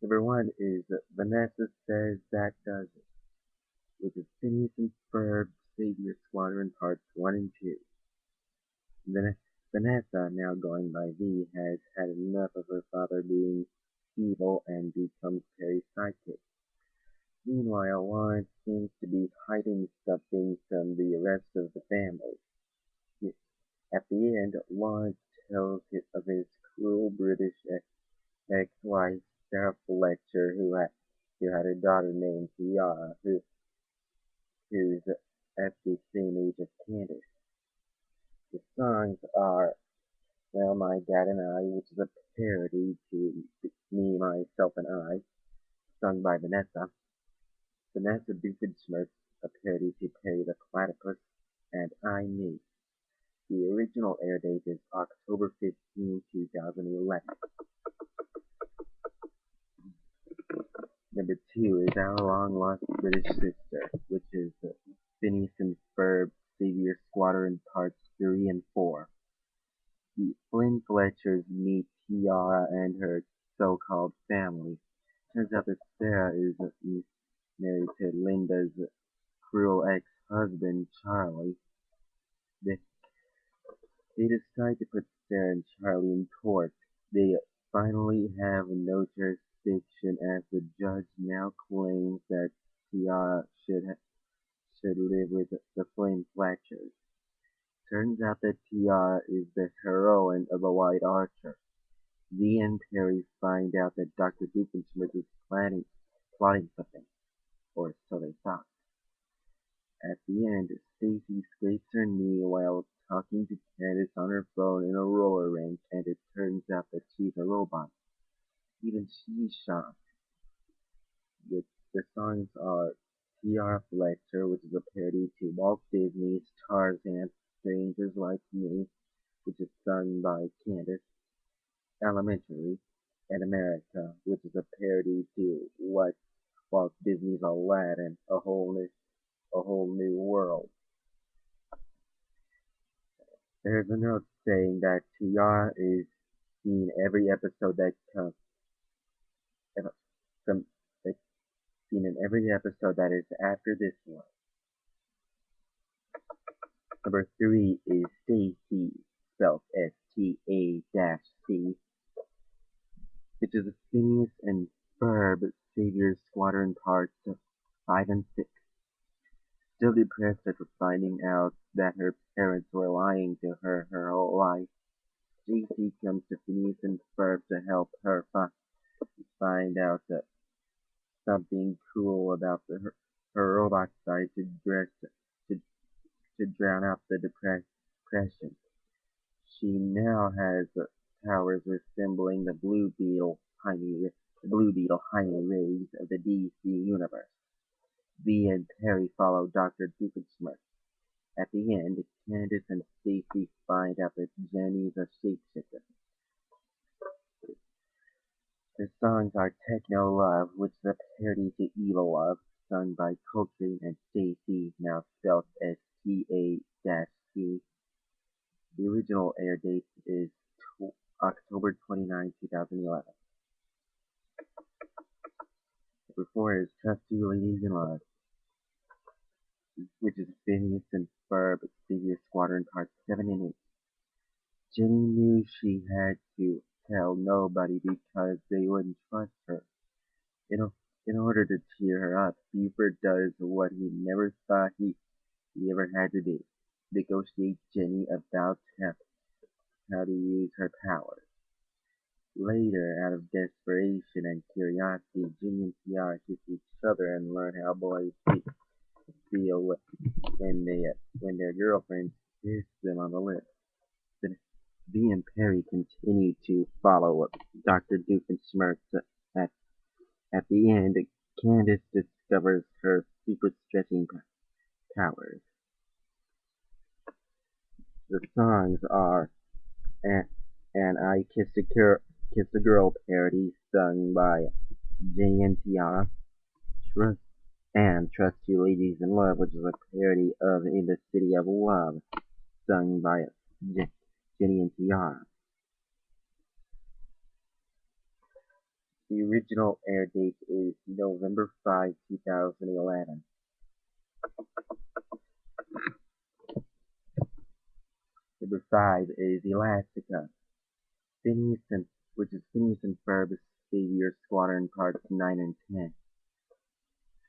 Number one is Vanessa Says That Does It, which is Phineas and Ferb Savior Squadron Parts 1 and 2. Vanessa, now going by V, has had enough of her father being evil and becomes Perry's sidekick. Meanwhile, Lawrence seems to be hiding something from the rest of the family. At the end, Lawrence tells of his cruel British ex-wife, Sarah Fletcher, who had a daughter named Tiara, who's at the same age as Candace. The songs are Well, My Dad and I, which is a parody to Me, Myself, and I, sung by Vanessa. Vanessa Doofenshmirtz, a parody to Perry the Platypus, and I Me. The original air date is October 15, 2011. Number 2 is Our Long Lost British Sister, which is Phineas and Ferb Savior Squadron Parts 3 and 4. The Flynn Fletchers meet Tiara and her so-called family. Turns out that Sarah is married to Linda's cruel ex-husband, Charlie. They decide to put Sarah and Charlie in court. They finally have no jurisdiction as the judge now claims that Tiara should live with the Flynn Fletchers. Turns out that Tiara is the heroine of A White Archer. V and Perry find out that Dr. Doofenshmirtz is plotting something, or so they thought. At the end, Stacy scrapes her knee while talking to Candace on her phone in a roller rink, and it turns out that she's a robot. Even she's shocked. The songs are Tiara Fletcher, which is a parody to Walt Disney's Tarzan, Strangers Like Me, which is sung by Candace, Elementary, and America, which is a parody to Walt Disney's Aladdin, a whole new world. There's a note saying that Tiara is seen every episode that comes, seen in every episode that is after this one. Number 3 is Stacy, spelled S-T-A-C, which is Phineas and Ferb Savior Squadron Parts 5 and 6. Still depressed after finding out that her parents were lying to her whole life, Stacy comes to Phineas and Ferb to help her find out that something cool about her robot side to drown out the depression. She now has powers resembling the Blue Beetle Jaime rays of the DC universe. V and Perry follow Dr. Doofenshmirtz. At the end, Candace and Stacy find out that Jenny's a shapeshifter. The songs are Techno Love, which is a parody to Evil Love, sung by Coltrane and Stacy, now spelled S-T-A-C. The original air date is October 29, 2011. Number 4 is Trust You Ladies in Love, which is Phineas and Ferb Savior Squadron Parts 7 and 8. Jenny knew she had to tell nobody because they wouldn't trust her. In order to cheer her up, Buford does what he never thought he ever had to do: negotiate Jenny about how to use her powers. Later, out of desperation and curiosity, Jenny and Tiara kiss each other and learn how boys feel when their girlfriends kiss them on the lips. V and Perry continue to follow Dr. Doofenshmirtz. At the end, Candace discovers her super stretching powers. The songs are And I Kissed a Girl parody sung by Jenny and Tiara, Trust You Ladies in Love, which is a parody of In the City of Love, sung by Jenny and Tiara. The original air date is November 5, 2011. Number 5 is Elastica, Phineas and, which is Phineas and Ferb's Savior Squadron Parts 9 and 10.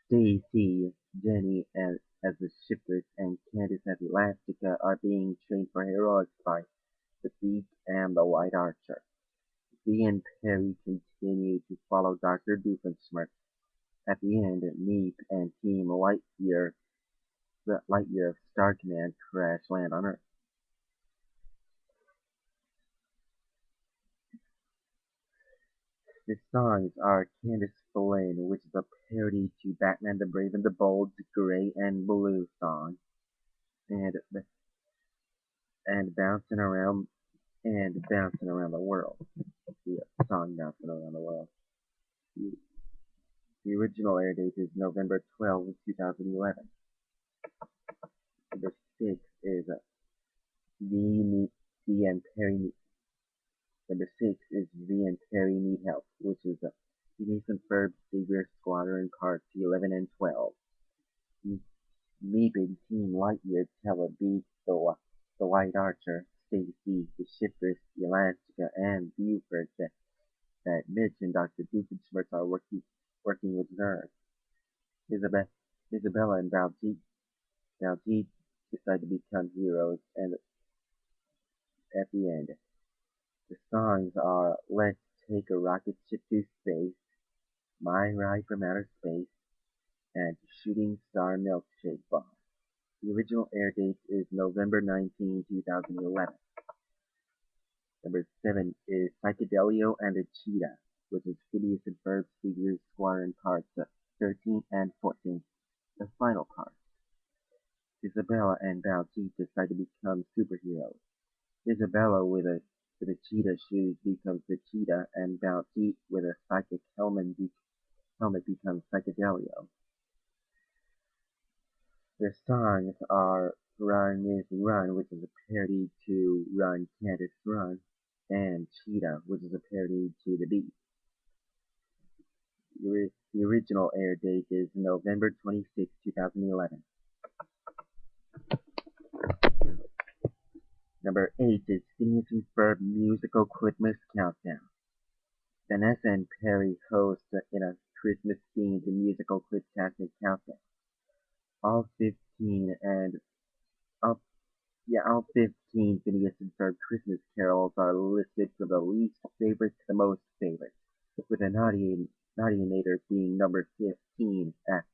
Stacy, Jenny as the Shippers, and Candace as Elastica are being trained for heroics by the Beak and the White Archer. Dee and Perry continue to follow Dr. Doofenshmirtz. At the end, Meep and Team Lightyear of Star Command crash land on Earth. The songs are Candace Flynn, which is a parody to Batman the Brave and the Bold's Gray and Blue song, and and bouncing around the world. The song bouncing around the world. The, the original air date is November 12, 2011. Number 6 is V and Perry. Number 6 is V and Perry Need Help, which is Phineas and Ferb Savior Squadron Parts 11 and 12. Meep and Team Lightyear tell a Beak, the White Archer, Stacy, the Shippers, Elastica, and Buford that Mitch and Dr. Doofenshmirtz are working with Nerve. Isabella and Baljeet decide to become heroes, and at the end, the songs are Let's Take a Rocket Ship to Space, My Ride from Outer Space, and Shooting Star Milkshake Bar. The original air date is November 19, 2011. Number 7 is Psychedelio and the Cheetah, which is Phineas and Ferb Savior Squadron Parts 13 and 14, the final part. Isabella and Baljeet decide to become superheroes. Isabella with a cheetah shoes becomes the cheetah, and Baljeet with a psychic helmet becomes Psychedelio. Their songs are Run Missy Run, which is a parody to Run Candace Run, and Cheetah, which is a parody to The Beat. The original air date is November 26, 2011. Number 8 is Phineas and Ferb Musical Christmas Countdown. Vanessa and Perry host in a Christmas-themed musical Christmas countdown. All 15 Phineas and Ferb Christmas carols are listed from the least favorite to the most favorite, with the Nautiinator being number 15 as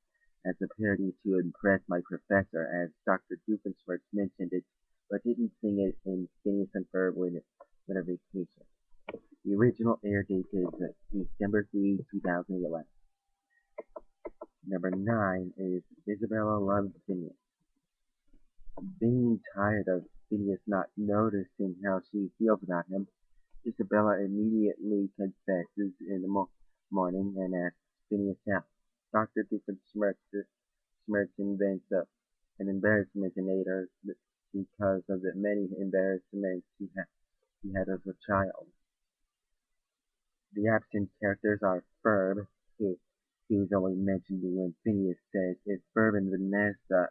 a parody to Impress My Professor, as Dr. Doofenshmirtz mentioned it, but didn't sing it in Phineas and Ferb Winter Vacation. The original air date is December 3, 2011. Number 9 is Isabella Loves Phineas. Being tired of Phineas not noticing how she feels about him, Isabella immediately confesses in the morning and asks Phineas out. Dr. Doofenshmirtz invents an embarrassment-inator because of the many embarrassments he had as a child. The absent characters are Ferb, who's only mentioned when Phineas says, if Ferb and Vanessa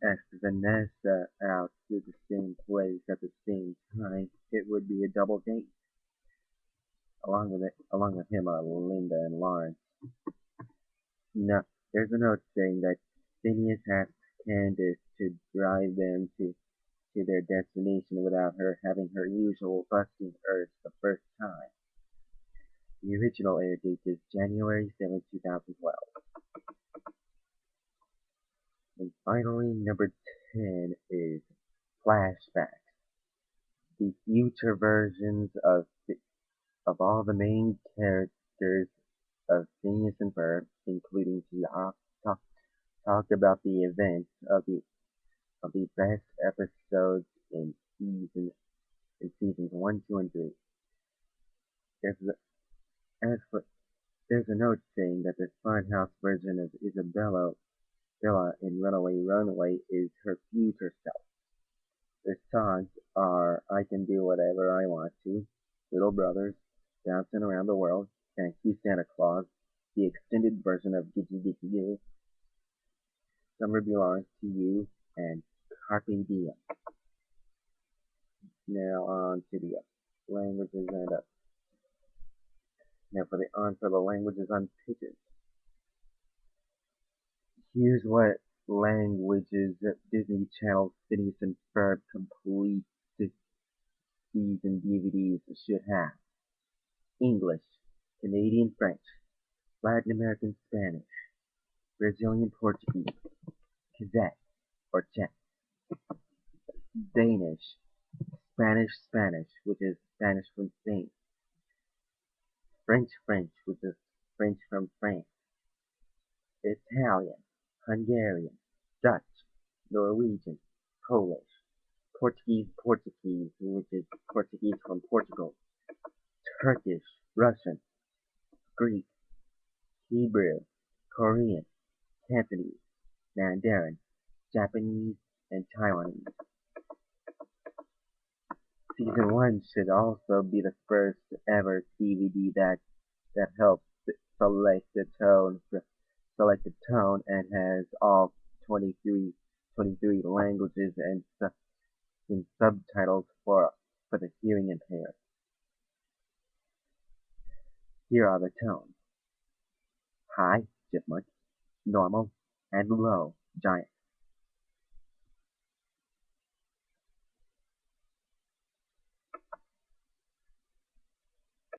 asked Vanessa out to the same place at the same time, it would be a double date. Along with him are Linda and Lawrence. No, there's a note saying that Phineas asks Candace to drive them to their destination without her having her usual busting urge the first time. The original air date is January 7, 2012. And finally, number 10 is Flashbacks. The future versions of all the main characters of Phineas and Ferb, including talk about the events of the best episodes in seasons 1, 2, and 3. There's a note saying that the Funhouse version of Isabella in Runaway Runaway is her future self. The songs are I Can Do Whatever I Want to, Little Brothers, bouncing around the world, thank you Santa Claus, the extended version of Gidgy Gidgy Goo. Summer belongs to you, and Carpe Diem. Now on to the languages and now for the languages on pitches. Here's what languages Disney Channel Phineas and Ferb complete season DVDs should have: English, Canadian French, Latin American Spanish, Brazilian Portuguese, Kazakh or Czech, Danish, Spanish, which is Spanish from Spain, French, which is French from France, Italian, Hungarian, Dutch, Norwegian, Polish, Portuguese, which is Portuguese from Portugal, Turkish, Russian, Greek, Hebrew, Korean, Cantonese, Mandarin, Japanese, and Taiwanese. Season 1 should also be the first ever DVD that helps select the tone and has all 23 languages and in subtitles for the hearing impaired. Here are the tones: high, chipmunk; normal, and low, giant.